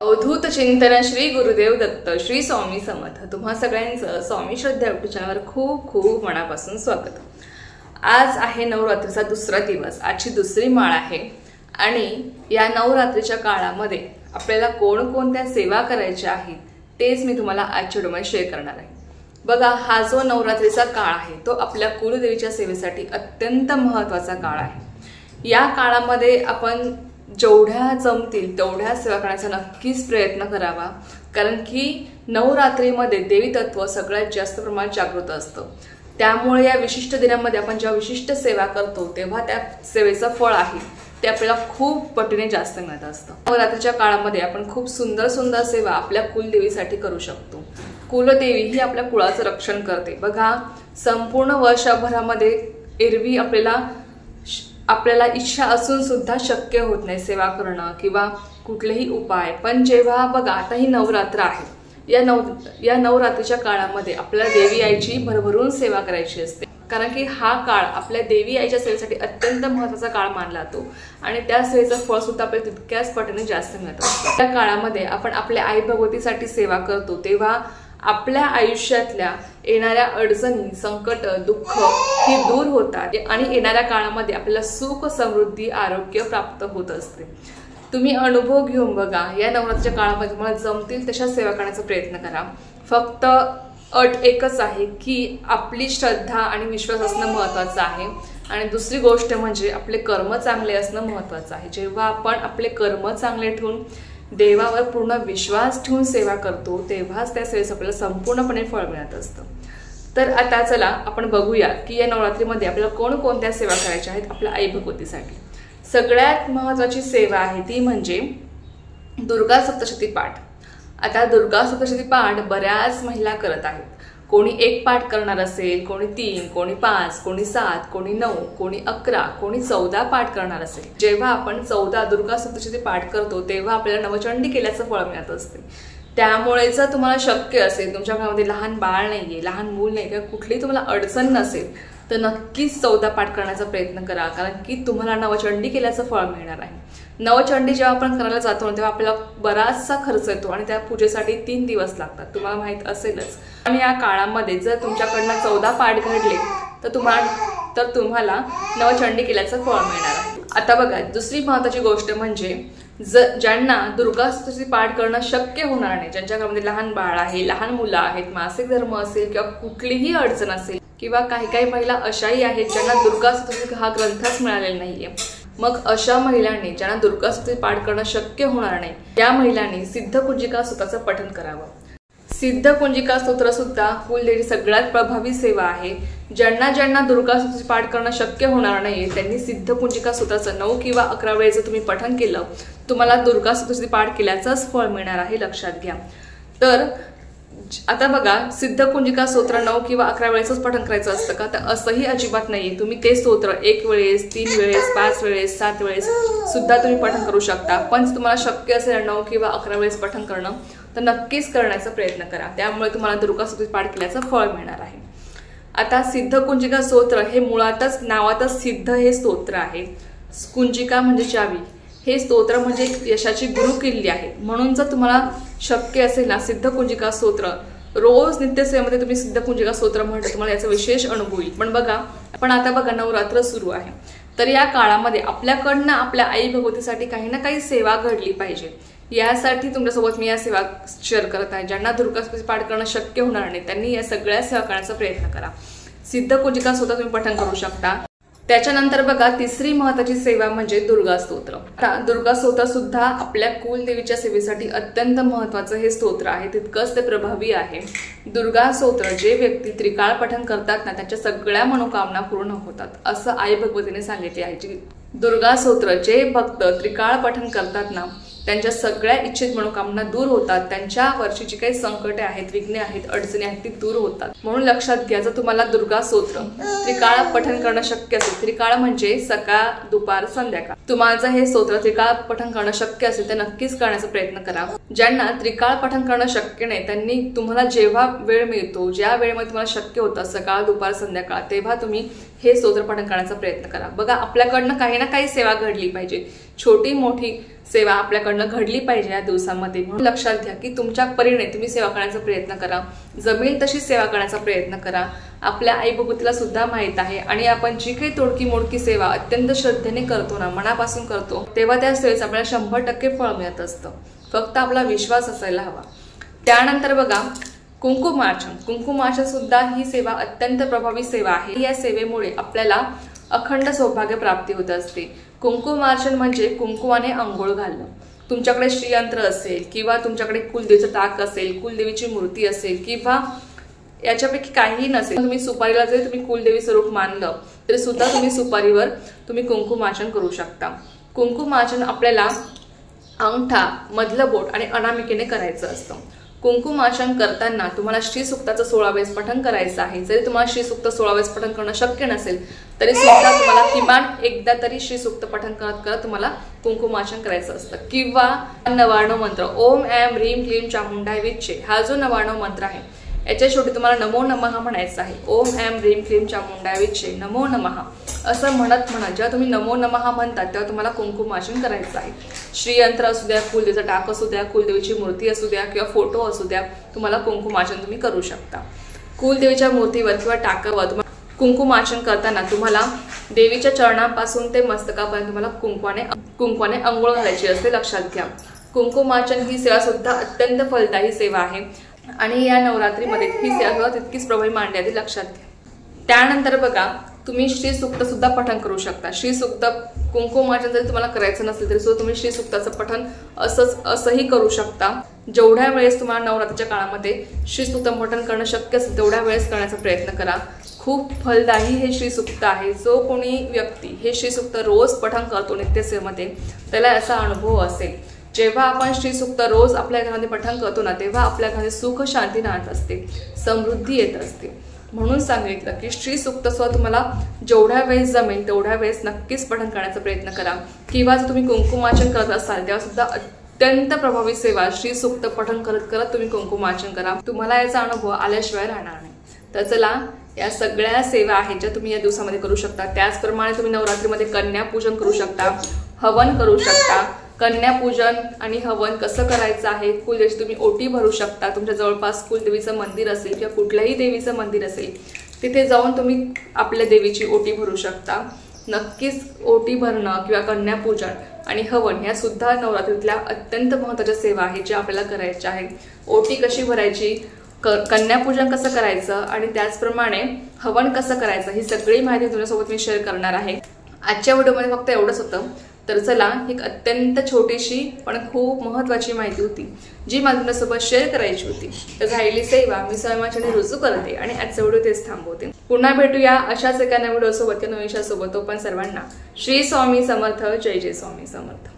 अवधूत चिंतन श्री गुरुदेव दत्त श्री स्वामी समर्थ। तुम्हा सगळ्यांचं स्वामी श्रद्धा यूट्यूब चॅनलवर खूप खूप मनापासून स्वागत। आज आहे नवरात्रीचा दुसरा दिवस, आजची दुसरी माळ आहे आणि या नवरात्रीच्या काळामध्ये आपल्याला कोणकोणत्या सेवा करायच्या आहेत तेच मी तुम्हाला आजच्या व्हिडिओमध्ये शेअर करणार आहे। बघा, हा जो नवरात्रीचा काळ आहे तो आपल्या कुलदेवीच्या सेवेसाठी अत्यंत महत्त्वाचा काळ आहे। या काळामध्ये आपण जेवढ्या जमतील तेवढ्या सेवा करण्याचा नक्कीच प्रयत्न करावा, कारण की नवरात्रीमध्ये देवी तत्व सगळ्यात जास्त प्रमाणात जागृत असतं। त्यामुळे या विशिष्ट दिनामध्ये आपण जेव्हा विशिष्ट सेवा करतो तेव्हा त्या सेवेचं फळ आहे ते आपल्याला खूप पटीने जास्त मिळत असतं। नवरात्रीच्या काळामध्ये आपण खूप सुंदर सुंदर सेवा आपल्या कुलदेवीसाठी करू शकतो। कुलदेवी ही आपल्या कुळाचं रक्षण करते। बघा, संपूर्ण वर्षभरामध्ये एरवी आपल्याला इच्छा असून सुद्धा शक्य होत नाही सेवा करणं किंवा कुठलेही उपाय, पण जेव्हा बघा आता ही नवरात्र आहे, या नवरात्रीच्या काळामध्ये आपल्याला देवी आईची भरभरून सेवा करायची असते, कारण की हा काळ आपल्या देवी आईच्या सेवेसाठी अत्यंत महत्त्वाचा काळ मानला जातो आणि त्या सेवेचं फळ सुद्धा आपल्याला तितक्याच पटीने जास्त मिळत असतं। त्या काळामध्ये आपण आपल्या आई भगवतीसाठी सेवा करतो तेव्हा आपल्या आयुष्यातल्या येणाऱ्या अडचणी, संकट, दुःख ही दूर होतात आणि येणाऱ्या काळामध्ये आपल्याला सुख, समृद्धी, आरोग्य प्राप्त होत असते। तुम्ही अनुभव घेऊन बघा, या नवरात्रीच्या काळामध्ये तुम्हाला जमतील तशा सेवा करण्याचा प्रयत्न करा। फक्त अट एकच आहे की आपली श्रद्धा आणि विश्वास असणं महत्त्वाचं आहे आणि दुसरी गोष्ट म्हणजे आपले कर्म चांगले असणं महत्त्वाचं आहे। जेव्हा आपण आपले कर्म चांगले ठेवून देवावर पूर्ण विश्वास ठेवून सेवा करतो तेव्हाच त्या सेवेचं आपल्याला संपूर्णपणे फळ मिळत असतं। तर आता चला आपण बघूया की या नवरात्रीमध्ये आपल्याला कोणकोणत्या सेवा करायच्या आहेत आपल्या आई भगवतीसाठी। सगळ्यात महत्त्वाची सेवा आहे ती म्हणजे दुर्गा सप्तशती पाठ। आता दुर्गा सप्तशती पाठ बऱ्याच महिला करत आहेत। कोणी 1 पाठ करणार असेल, कोणी 3, कोणी 5, कोणी 7, कोणी 9, कोणी 11, कोणी 14 पाठ करणार असेल। जेव्हा आपण 14 दुर्गा सप्तशती पाठ करतो तेव्हा आपल्याला नवचंडी केल्याचं फळ मिळत असते। त्यामुळे जर तुम्हाला शक्य असेल, तुमच्या घरामध्ये लहान बाळ नाहीये, लहान मूल नाही किंवा कुठलीही तुम्हाला अडचण नसेल तर नक्कीच 14 पाठ करण्याचा प्रयत्न करा, कारण की तुम्हाला नवचंडी केल्याचं फळ मिळणार आहे। नवचंडी जेव्हा आपण करायला जातो तेव्हा आपल्याला बराचसा खर्च येतो आणि त्या पूजेसाठी 3 दिवस लागतात, तुम्हाला माहित असेलच। आणि या काळामध्ये जर तुमच्याकडनं 14 पाठ घडले तर तुम्हाला नवचंडी केल्याचं फळ मिळणार आहे। आता बघा, दुसरी महत्त्वाची गोष्ट म्हणजे ज्यांना दुर्गा सप्तशती पाठ करणं शक्य होणार नाही, ज्यांच्या घरामध्ये लहान बाळ आहे, लहान मुलं आहेत, मासिक धर्म असेल किंवा कुठलीही अडचण असेल किंवा काही महिला अशाही आहेत ज्यांना दुर्गा सप्तशती हा ग्रंथच मिळालेला नाहीये, मग अशा महिलांनी ज्यांना दुर्गा सप्तशती पाठ करणं शक्य होणार नाही त्या महिलांनी सिद्धकुंजिका स्तोत्राचं पठण करावं। सिद्धकुंजिका स्तोत्र सुद्धा कुलदेवी सगळ्यात प्रभावी सेवा आहे। ज्यांना दुर्गा सप्तशती पाठ करणं शक्य होणार नाही त्यांनी सिद्धकुंजिका स्तोत्राचं 9 किंवा 11 वेळेस जर तुम्ही पठण केलं तुम्हाला दुर्गा सप्तशती पाठ केल्याचंच फळ मिळणार आहे, लक्षात घ्या। तर आता बघा, सिद्धकुंजिका स्तोत्र 9 किंवा 11 वेळेसच पठण करायचं असतं का? तर असंही अजिबात नाहीये। तुम्ही ते स्तोत्र 1 वेळेस, 3 वेळेस, 5 वेळेस, 7 वेळेस सुद्धा तुम्ही पठण करू शकता, पण तुम्हाला शक्य असेल 9 किंवा 11 वेळेस पठण करणं तर नक्कीच करण्याचा प्रयत्न करा, त्यामुळे तुम्हाला दुर्गा सप्तशती पाठ केल्याचं फळ मिळणार आहे। आता सिद्धकुंजिका स्तोत्र हे मुळातच नावातच सिद्ध हे स्तोत्र आहे। कुंजिका म्हणजे चावी, हे स्तोत्र म्हणजे यशाची गुरुकिल्ली आहे। म्हणून जर तुम्हाला शक्य असेल ना सिद्धकुंजिका स्तोत्र रोज नित्यसेवेमध्ये तुम्ही सिद्धकुंजिका स्तोत्र म्हटलं तुम्हाला याचा विशेष अनुभव येईल। पण आता बघा, नवरात्र सुरू आहे तर या काळामध्ये आपल्याकडनं आपल्या आई भगवतीसाठी काही ना काही सेवा घडली पाहिजे। यासाठी तुमच्यासोबत मी या सेवा शेअर करत आहे। ज्यांना दुर्गा सप्तशती पाठ करणं शक्य होणार नाही त्यांनी या सगळ्या सेवा करण्याचा प्रयत्न करा। सिद्धकुंजिका स्तोत्र तुम्ही पठण करू शकता। त्याच्यानंतर बघा, तिसरी महत्त्वाची सेवा म्हणजे दुर्गा स्तोत्र। दुर्गा स्तोत्र सुद्धा आपल्या कुलदेवीच्या सेवेसाठी अत्यंत महत्त्वाचं हे स्तोत्र आहे, तितकंच ते प्रभावी आहे। दुर्गा स्तोत्र जे व्यक्ती त्रिकाळ पठण करतात ना त्यांच्या सगळ्या मनोकामना पूर्ण होतात असं आई भगवतीने सांगितले आहे। दुर्गा स्तोत्र जे भक्त त्रिकाळ पठण करतात ना त्यांच्या सगळ्या इच्छित मनोकामना दूर होतात, त्यांच्यावरची जी काही संकटे आहेत, विघ्ने आहेत, अडचणी आहेत ती दूर होतात। म्हणून लक्षात घ्या, जर तुम्हाला दुर्गा स्तोत्र त्रिकाळ पठण करणं शक्य असेल, त्रिकाळ म्हणजे सकाळ, दुपार, संध्याकाळ, तुम्हाला हे स्तोत्र त्रिकाळ पठण करणं शक्य असेल तर नक्कीच करण्याचा प्रयत्न करा। ज्यांना त्रिकाळ पठण करणं शक्य नाही त्यांनी तुम्हाला जेव्हा वेळ मिळतो, ज्या वेळेमध्ये तुम्हाला शक्य होतं सकाळ, दुपार, संध्याकाळ, तेव्हा तुम्ही हे स्तोत्र पठण करण्याचा प्रयत्न करा। बघा, आपल्याकडनं काही ना काही सेवा घडली पाहिजे, छोटी मोठी सेवा आपल्याकडनं घडली पाहिजे या दिवसामध्ये। म्हणून लक्षात घ्या की तुमच्या परीने तुम्ही सेवा करण्याचा प्रयत्न करा, जमेल तशी सेवा करण्याचा प्रयत्न करा। आपल्या आई बाबतीला सुद्धा माहित आहे आणि आपण जी काही तोडकी मोडकी सेवा अत्यंत श्रद्धेने करतो ना, मनापासून करतो, तेव्हा त्या सेवेचं आपल्याला 100% फळ मिळत असतं। फक्त आपला विश्वास असायला हवा। त्यानंतर बघा कुंकुमार्चन। कुंकुमार्चन सुद्धा ही सेवा अत्यंत प्रभावी सेवा आहे। या सेवेमुळे आपल्याला अखंड सौभाग्य प्राप्ती होत असते। कुंकुमार्चन म्हणजे कुंकुमाने अंघोळ घालणं। तुमच्याकडे श्रीयंत्र असेल किंवा तुमच्याकडे कुलदेवीचं ताक असेल, कुलदेवीची मूर्ती असेल किंवा याच्यापैकी काहीही नसेल, तुम्ही सुपारीला जरी तुम्ही कुलदेवी स्वरूप मानलं तरी सुद्धा तुम्ही सुपारीवर तुम्ही कुंकुमार्चन करू शकता। कुंकुमार्चन आपल्याला अंगठा, मधलं बोट आणि अनामिकेने करायचं असतं। कुंकुमार्चन करताना तुम्हाला श्री सूक्ताचं 16 वेळेस पठण करायचं आहे। जरी तुम्हाला श्री सूक्त 16 वेळेस पठण करणं शक्य नसेल तरी सुद्धा तुम्हाला किमान एकदा तरी श्री सूक्त पठण करत करत तुम्हाला कुंकुमार्चन करायचं असतं। किंवा 99 मंत्र ओम ऐं ह्रीं क्लीं चामुंडाय विच्चे, हा जो 99 मंत्र आहे याच्या शेवटी तुम्हाला नमो नमः म्हणायचं आहे। ओम ऐं ह्रीं क्लीं चामुंडाय विच्चे नमो नमः असं म्हणत जेव्हा तुम्ही नमो नमः म्हणतात तेव्हा तुम्हाला कुंकुमार्चन करायचं आहे। श्रीयंत्र असू द्या, कुलदेवीचा टाक असू द्या, कुलदेवीची मूर्ती असू द्या किंवा फोटो असू द्या, तुम्हाला कुंकुमार्चन तुम्ही करू शकता। कुलदेवीच्या मूर्तीवर किंवा टाकावर कुंकुमार्चन करताना तुम्हाला देवीच्या चरणापासून ते मस्तकापर्यंत तुम्हाला कुंकवाने अंघोळ घालायची असते, लक्षात घ्या। कुंकुमार्चन ही सेवा सुद्धा अत्यंत फलदायी सेवा आहे आणि या नवरात्रीमध्ये ही सेवा तितकीच प्रभावी मानली जाते, लक्षात घ्या। त्यानंतर बघा तुम्ही श्री सूक्त सुद्धा पठण करू शकता। श्री सूक्त कुंकुमार्चन जरी तुम्हाला करायचं नसेल तरी सुद्धा तुम्ही श्री सूक्ताचं पठण असंही करू शकता। जेवढ्या वेळेस तुम्हाला नवरात्रीच्या काळामध्ये श्री सूक्त पठण करणं शक्य असेल तेवढ्या वेळेस करण्याचा प्रयत्न करा। खूप फलदायी हे श्री सूक्त आहे। जो कोणी व्यक्ती हे श्री सूक्त रोज पठण करतो नित्यसेवेमध्ये त्याला याचा अनुभव असेल। जेव्हा आपण श्री सूक्त रोज आपल्या घरामध्ये पठण करतो ना, तेव्हा आपल्या घरात सुख शांती नांदत असते, समृद्धी येत असते। म्हणून सांगितलं की श्री सूक्त सुद्धा तुम्हाला जेवढ्या वेळेस जमेल तेवढ्या वेळेस नक्कीच पठण करण्याचा प्रयत्न करा। किंवा जर तुम्ही कुंकुमार्चन करत असाल तेव्हा सुद्धा अत्यंत प्रभावी सेवा श्री सूक्त पठण करत करत तुम्ही कुंकुमार्चन करा, तुम्हाला याचा अनुभव आल्याशिवाय राहणार नाही। तर चला, या सगळ्या सेवा आहेत ज्या तुम्ही या दिवसामध्ये करू शकता। त्याचप्रमाणे तुम्ही नवरात्रीमध्ये कन्यापूजन करू शकता, हवन करू शकता। कन्यापूजन आणि हवन कसं करायचं आहे, कुलदेवीची तुम्ही ओटी भरू शकता। तुमच्या जवळपास कुलदेवीचं मंदिर असेल किंवा कुठल्याही देवीचं मंदिर असेल तिथे जाऊन तुम्ही आपल्या देवीची ओटी भरू शकता। नक्कीच ओटी भरणं किंवा कन्यापूजन आणि हवन या सुद्धा नवरात्रीतल्या अत्यंत महत्त्वाच्या सेवा आहेत ज्या आपल्याला करायच्या आहेत। ओटी कशी भरायची, कन्यापूजन कसं करायचं आणि त्याचप्रमाणे हवन कसं करायचं ही सगळी माहिती तुमच्यासोबत मी शेअर करणार आहे। आजच्या व्हिडिओमध्ये फक्त एवढंच होतं। तर चला, एक अत्यंत छोटीशी पण खूप महत्त्वाची माहिती होती जी मला तुमच्यासोबत शेअर करायची होती। तर राहिली सेवा मी स्वयंचने रुजू करते आणि आजचा व्हिडिओ तेच थांबवते। पुन्हा भेटूया अशाच एका नवीन व्हिडिओसोबत किंवा नवीन विषयासोबत। तो पण सर्वांना श्री स्वामी समर्थ, जय जय स्वामी समर्थ।